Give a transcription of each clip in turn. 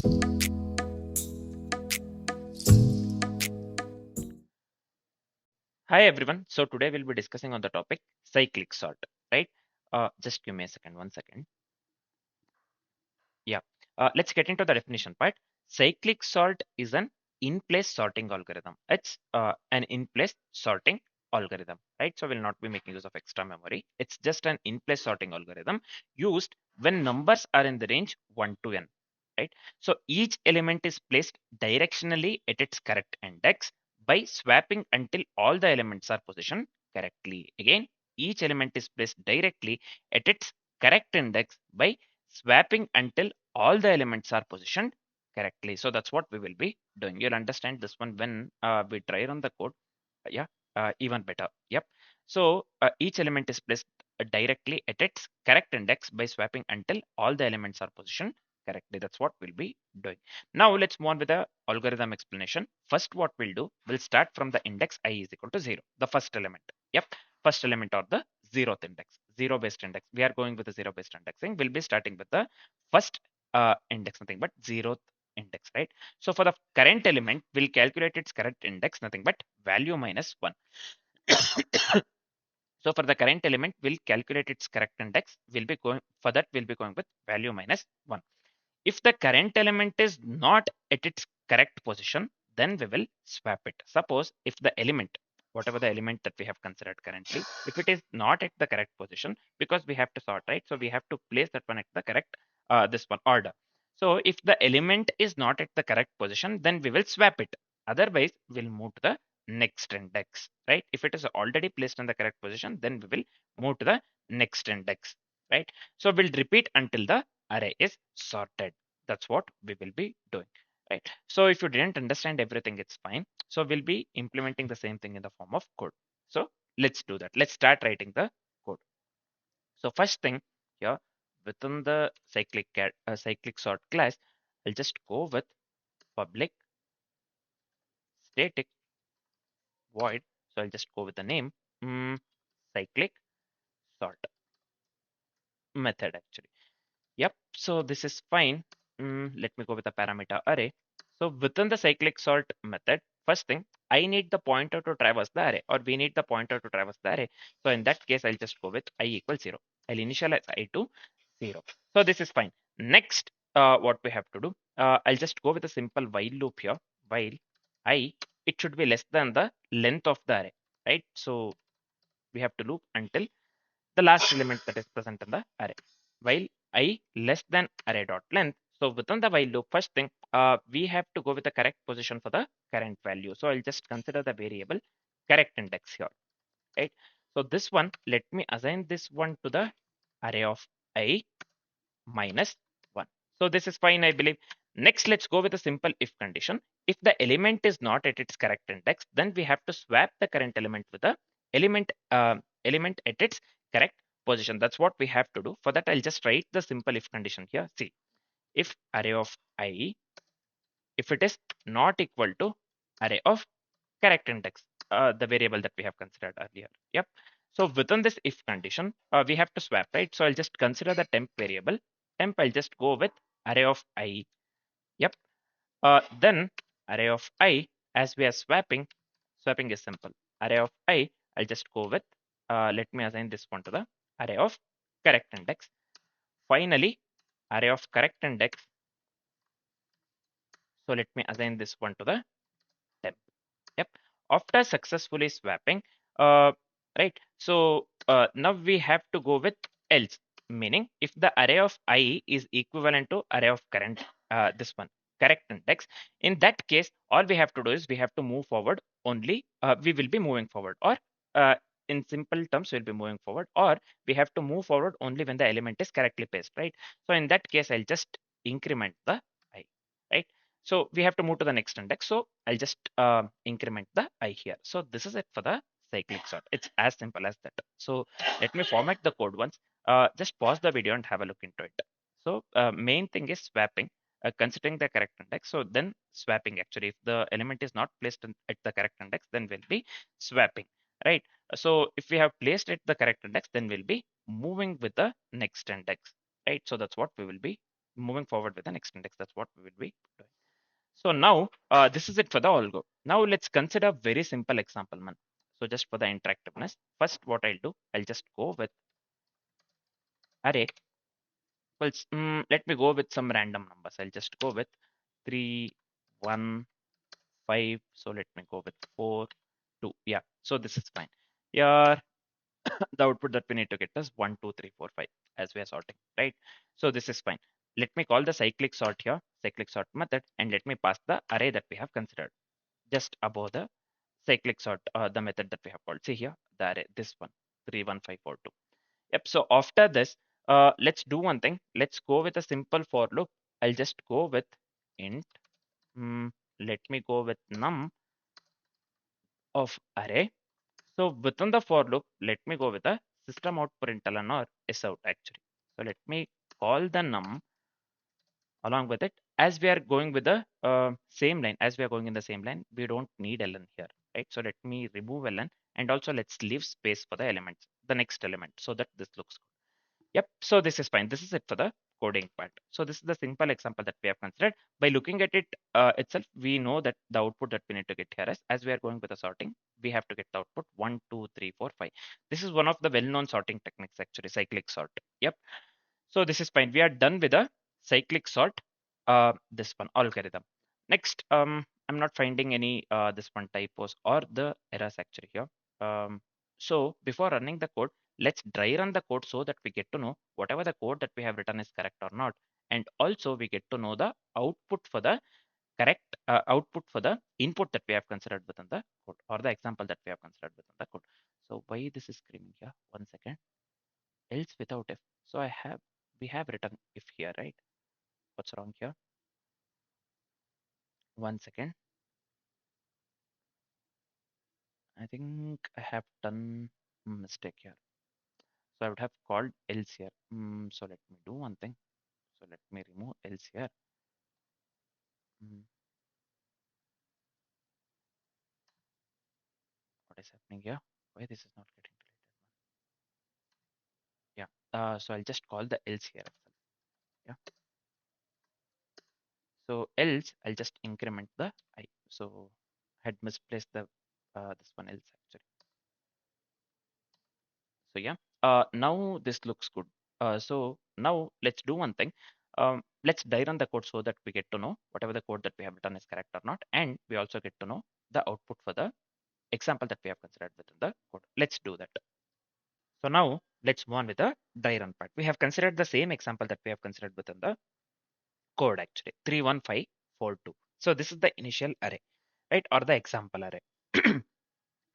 Hi everyone. So today we'll be discussing on the topic cyclic sort, right? Just give me a second, 1 second. Yeah. Let's get into the definition part. Cyclic sort is an in-place sorting algorithm. It's an in-place sorting algorithm, right? So we'll not be making use of extra memory. It's just an in-place sorting algorithm used when numbers are in the range 1 to n, right? So each element is placed directionally at its correct index by swapping until all the elements are positioned correctly. Again, each element is placed directly at its correct index by swapping until all the elements are positioned correctly. So that's what we will be doing. You'll understand this one when we try run the code. Yeah, even better. Yep. So each element is placed directly at its correct index by swapping until all the elements are positioned correctly. That's what we'll be doing. Now let's move on with the algorithm explanation. First, what we'll do, we'll start from the index I is equal to 0, the first element. Yep, first element or the zeroth index, zero based index. We are going with the zero based indexing. We'll be starting with the first index, nothing but zeroth index, right? So for the current element, we'll calculate its correct index, nothing but value minus 1. So for the current element, we'll calculate its correct index. We'll be going for that. We'll be going with value minus 1. If the current element is not at its correct position, then we will swap it. Suppose if the element, whatever the element that we have considered currently, if it is not at the correct position, because we have to sort, right? So we have to place that one at the correct, this one order. So if the element is not at the correct position, then we will swap it. Otherwise, we'll move to the next index, right? If it is already placed in the correct position, then we will move to the next index, right? So we'll repeat until the array is sorted. That's what we will be doing, right? So if you didn't understand everything, it's fine. So we'll be implementing the same thing in the form of code. So let's do that. Let's start writing the code. So first thing here, within the cyclic sort class, I'll just go with public static void. So I'll just go with the name cyclic sort method actually. Yep, so this is fine. Let me go with a parameter array. So within the cyclic sort method, first thing, I need the pointer to traverse the array, or we need the pointer to traverse the array. So in that case, I'll just go with I equals 0. I'll initialize I to 0. So this is fine. Next, what we have to do, I'll just go with a simple while loop here. While I, it should be less than the length of the array, right? So we have to loop until the last element that is present in the array. While I less than array dot length. So within the while loop, first thing, we have to go with the correct position for the current value. So I'll just consider the variable correct index here, right? So this one, let me assign this one to the array of I minus 1. So this is fine, I believe. Next, let's go with a simple if condition. If the element is not at its correct index, then we have to swap the current element with the element at its correct position. That's what we have to do. For that, I'll just write the simple if condition here. See, if array of I, if it is not equal to array of correct index, the variable that we have considered earlier. Yep. So within this if condition, we have to swap, right? So I'll just consider the temp variable. Temp, I'll just go with array of I. Yep. Then array of I, as we are swapping, swapping is simple. Array of I, I'll just go with, let me assign this one to the array of correct index. Finally, array of correct index. So let me assign this one to the temp. Yep. After successfully swapping, uh, right? So now we have to go with else, meaning if the array of I is equivalent to array of current, this one, correct index, in that case, all we have to do is we have to move forward only. We will be moving forward, or in simple terms, we'll be moving forward, or we have to move forward only when the element is correctly placed, right? So in that case, I'll just increment the I, right? So we have to move to the next index. So I'll just increment the I here. So this is it for the cyclic sort. It's as simple as that. So let me format the code once. Just pause the video and have a look into it. So main thing is swapping, considering the correct index. So then swapping actually, if the element is not placed at the correct index, then we'll be swapping, right? So if we have placed it the correct index, then we'll be moving with the next index, right? So that's what we will be moving forward with the next index. That's what we will be doing. So now this is it for the algo. Now let's consider very simple example, man. So just for the interactiveness, first what I'll do, I'll just go with array. Well, let me go with some random numbers. I'll just go with 3, 1, 5. So let me go with 4, 2. Yeah, so this is fine. Yeah, the output that we need to get is 1, 2, 3, 4, 5 as we are sorting, right? So this is fine. Let me call the cyclic sort here, cyclic sort method, and let me pass the array that we have considered just above the cyclic sort, the method that we have called. See here, the array, this one, 3, 1, 5, 4, 2. Yep. So after this, let's do one thing. Let's go with a simple for loop. I'll just go with int. Let me go with num of array. So within the for loop, let me go with a system out println or sout actually. So let me call the num along with it. As we are going with the same line, as we are going in the same line, we don't need ln here, right? So let me remove ln, and also let's leave space for the elements, the next element, so that this looks good. Yep. So this is fine. This is it for the coding part. So this is the simple example that we have considered. By looking at it itself, we know that the output that we need to get here is, as we are going with the sorting, we have to get the output 1, 2, 3, 4, 5. This is one of the well-known sorting techniques actually, cyclic sort. Yep. So this is fine. We are done with the cyclic sort, this one algorithm. Next, I'm not finding any this one typos or the errors actually here. So before running the code, let's dry run the code so that we get to know whatever the code that we have written is correct or not. And also we get to know the output for the correct output for the input that we have considered within the code, or the example that we have considered within the code. So why this is screaming here? One second. Else without if. So we have written if here, right? What's wrong here? One second. I think I have done a mistake here. So I would have called else here. So let me do one thing. So let me remove else here. Mm, what is happening here? Why this is not getting deleted? Yeah. So I'll just call the else here itself. Yeah. So else I'll just increment the I. So I had misplaced the this one else actually. So yeah, now this looks good. So now let's do one thing. Let's die run the code so that we get to know whatever the code that we have done is correct or not. And we also get to know the output for the example that we have considered within the code. Let's do that. So now let's move on with the die run part. We have considered the same example that we have considered within the code actually, 31542. So this is the initial array, right? Or the example array.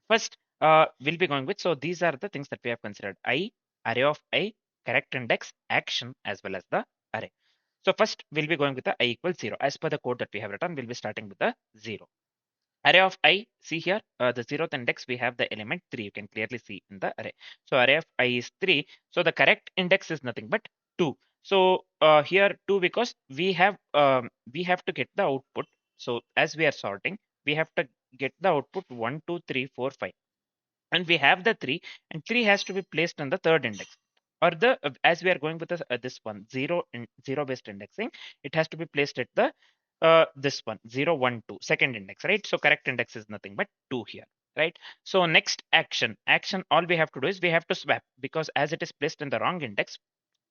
First, we'll be going with, so these are the things that we have considered. I, array of I, correct index, action, as well as the array. So first, we'll be going with the I equals 0. As per the code that we have written, we'll be starting with the 0. Array of I, see here, the 0th index, we have the element 3. You can clearly see in the array. So array of I is 3. So the correct index is nothing but 2. So here 2, because we have to get the output. So as we are sorting, we have to get the output 1, 2, 3, 4, 5, and we have the 3, and 3 has to be placed on the third index, or the as we are going with this one 0 based indexing, it has to be placed at the this one 0, 1, 2 second index, right? So correct index is nothing but 2 here, right? So next action, all we have to do is we have to swap, because as it is placed in the wrong index,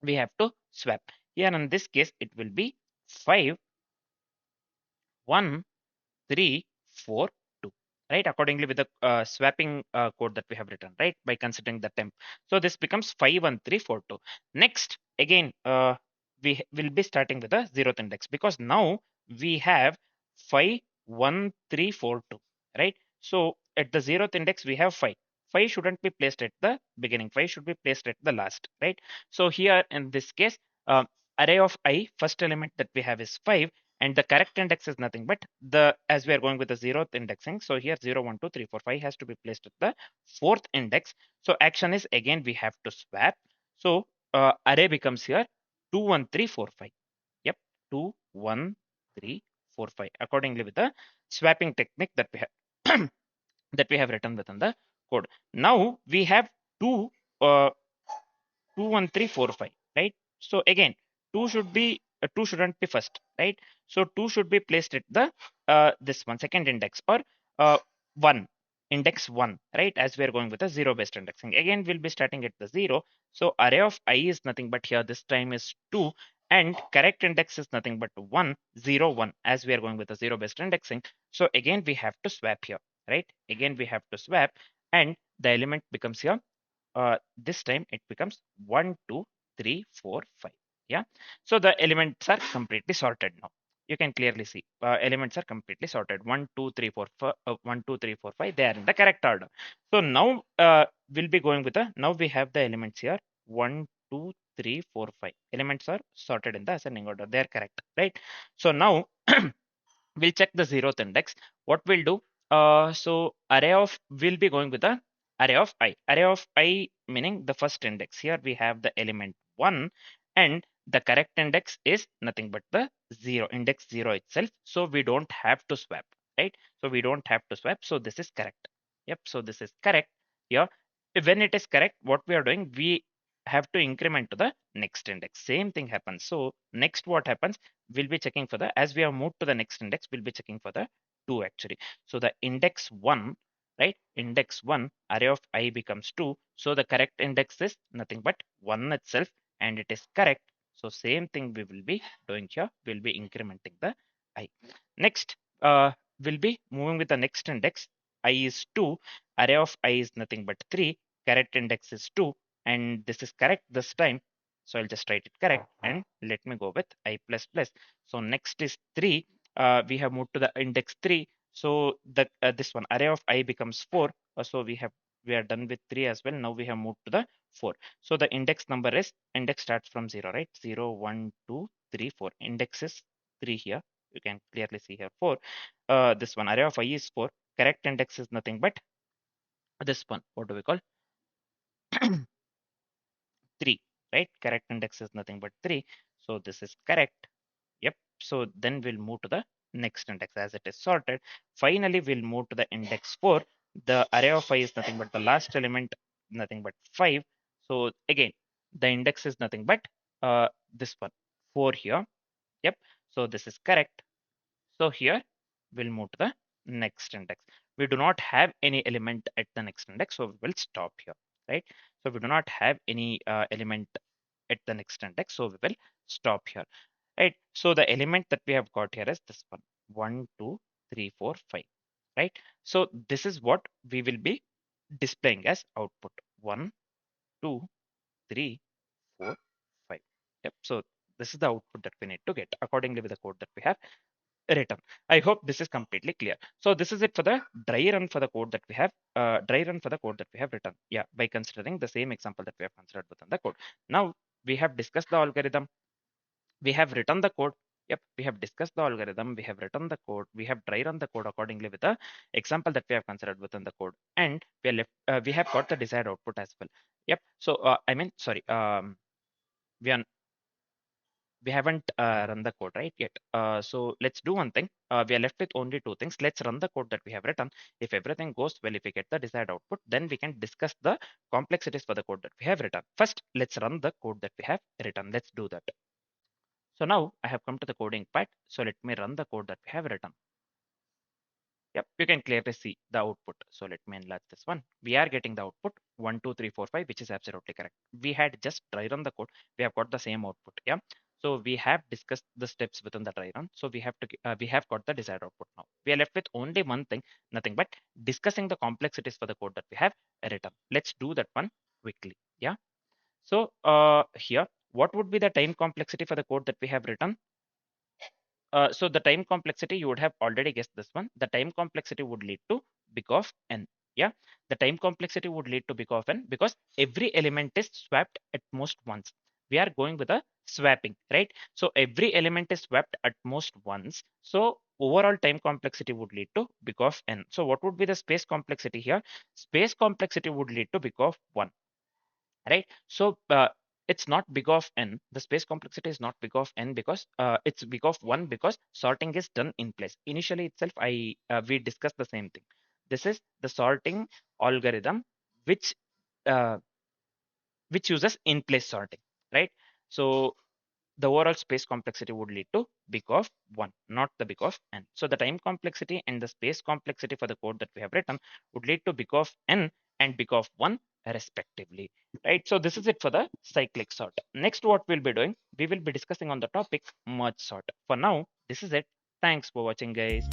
we have to swap. Here in this case it will be 5, 1, 3, 4, 2, right? Accordingly with the swapping code that we have written, right? By considering the temp. So this becomes 5, 1, 3, 4, 2. Next, again, we will be starting with the 0th index, because now we have 5, 1, 3, 4, 2, right? So at the 0th index, we have 5. 5 shouldn't be placed at the beginning. 5 should be placed at the last, right? So here in this case, array of I, first element that we have is 5, and the correct index is nothing but the, as we are going with the 0th indexing, so here 0, 1, 2, 3, 4, 5 has to be placed at the 4th index. So action is, again we have to swap. So array becomes here 2, 1, 3, 4, 5. Yep, 2, 1, 3, 4, 5, accordingly with the swapping technique that we have that we have written within the code. Now we have uh, 2, 1, 3, 4, 5, right? So again, 2 should be 2 shouldn't be first, right? So 2 should be placed at the this one second index, or 1 index 1, right? As we are going with a zero based indexing, again we'll be starting at the 0. So array of I is nothing but here this time is 2, and correct index is nothing but 1 0 1, as we are going with a zero based indexing. So again we have to swap here, right? Again we have to swap, and the element becomes here, this time it becomes 1 2 3 4 5. Yeah, so the elements are completely sorted now. You can clearly see elements are completely sorted. 1 2 3 4 1 2 3 4 5, they are in the correct order. So now we'll be going with the, now we have the elements here 1 2 3 4 5 elements are sorted in the ascending order, they are correct, right? So now we'll check the zeroth index. What we'll do, so array of, we'll be going with the array of I. Array of I meaning the first index. Here we have the element 1, and the correct index is nothing but the 0, index 0 itself. So we don't have to swap, right? So we don't have to swap. So this is correct. Yep. So this is correct here. When it is correct, what we are doing, we have to increment to the next index. Same thing happens. So next what happens, we'll be checking for the, as we have moved to the next index, we'll be checking for the 2 actually. So the index 1, right? Index 1, array of I becomes 2. So the correct index is nothing but 1 itself, and it is correct. So same thing we will be doing here. We'll be incrementing the I. Next, we'll be moving with the next index. I is 2. Array of I is nothing but 3. Correct index is 2. And this is correct this time. So I'll just write it correct, and let me go with I plus plus. So next is 3. We have moved to the index 3. So the this one array of I becomes 4. So we are done with 3 as well. Now we have moved to the 4. So the index number is, index starts from 0, right? 0 1 2 3 4. Index is 3 here. You can clearly see here 4. This one array of I is 4. Correct index is nothing but this one. What do we call? 3, right? Correct index is nothing but 3. So this is correct. Yep. So then we'll move to the next index as it is sorted. Finally, we'll move to the index 4. The array of I is nothing but the last element, nothing but 5. So again, the index is nothing but this one, 4 here. Yep. So this is correct. So here we'll move to the next index. We do not have any element at the next index, so we will stop here, right? So we do not have any element at the next index, so we will stop here, right? So the element that we have got here is this one, 1 2 3 4 5, right? So this is what we will be displaying as output, 1 2 3 4 5. Yep. So this is the output that we need to get accordingly with the code that we have written. I hope this is completely clear. So this is it for the dry run for the code that we have, written. Yeah, by considering the same example that we have considered within the code. Now we have discussed the algorithm. We have written the code. Yep, we have discussed the algorithm. We have written the code. We have dry run the code accordingly with the example that we have considered within the code, and we are left. We have got the desired output as well. Yep. So I mean, sorry. We are we haven't run the code right yet. So let's do one thing. We are left with only two things. Let's run the code that we have written. If everything goes well, if we get the desired output, then we can discuss the complexities for the code that we have written. First, let's run the code that we have written. Let's do that. So now I have come to the coding part. So let me run the code that we have written. Yep, you can clearly see the output. So let me enlarge this one. We are getting the output 1, 2, 3, 4, 5, which is absolutely correct. We had just dry run the code. We have got the same output. Yeah. So we have discussed the steps within the dry run. So we have got the desired output now. We are left with only one thing, nothing but discussing the complexities for the code that we have written. Let's do that one quickly. Yeah. So here, what would be the time complexity for the code that we have written? So the time complexity, you would have already guessed this one. The time complexity would lead to big of n. Yeah, the time complexity would lead to big of n because every element is swapped at most once. We are going with a swapping, right? So every element is swapped at most once. So overall time complexity would lead to big of n. So what would be the space complexity here? Space complexity would lead to big of 1, right? So it's not big of n. The space complexity is not big of n because it's big of 1 because sorting is done in place. Initially itself, we discussed the same thing. This is the sorting algorithm uh, which uses in place sorting, right? So the overall space complexity would lead to big of 1, not the big of n. So the time complexity and the space complexity for the code that we have written would lead to big of n and big of 1 respectively, right? So this is it for the cyclic sort. Next, what we'll be doing, we will be discussing on the topic merge sort. For now, this is it. Thanks for watching, guys.